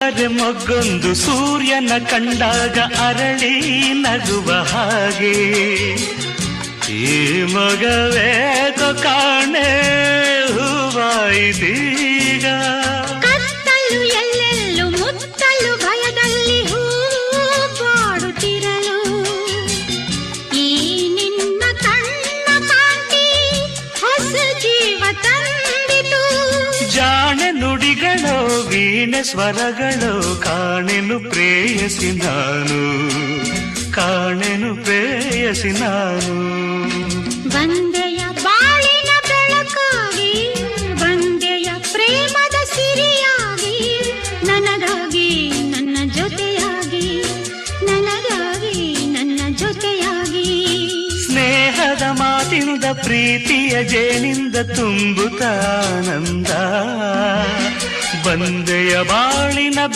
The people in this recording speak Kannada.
ಮೊಗ್ಗೊಂದು ಸೂರ್ಯನ ಕಂಡಾಗ ಅರಳಿ ನಗುವ ಹಾಗೆ ಈ ಮಗವೇಕೋ ಕಾಣೆ ಹೂವಾಯಿದೀಗ. ಕತ್ತಲು ಎಲ್ಲೆಲ್ಲೂ ಮುತ್ತಲು ಭಯದಲ್ಲಿ ಹೂ ಬಾಡುತ್ತಿರಲು ಈ ನಿನ್ನ ಕಣ್ಣ ಕಾಂತಿ ಹೊಸ ಜೀವ ತಂದಿತು. ಜಾಣೆ ನುಡಿಗಳೋ ವೀಣೆ ಸ್ವರಗಳೋ ಕಾಣೆನು ಪ್ರೇಯಸಿ ನಾನು, ಕಾಣೆನು ಪ್ರೇಯಸಿ ನಾನು. ಬಂದೆಯ ಬಾಳಿನ ಬೆಳಕಾಗಿ, ಬಂದೆಯ ಪ್ರೇಮದ ಸಿರಿಯಾಗಿ, ನನಗಾಗಿ ನನ್ನ ಜೊತೆಯಾಗಿ, ನನಗಾಗಿ ನನ್ನ ಜೊತೆಯಾಗಿ. ಸ್ನೇಹದ ಮಾತಿಂದ ಪ್ರೀತಿಯ ಜೇನಿಂದ ತುಂಬುತ್ತಾನಂದ ಬಂದೆಯ ಬಾಳಿನ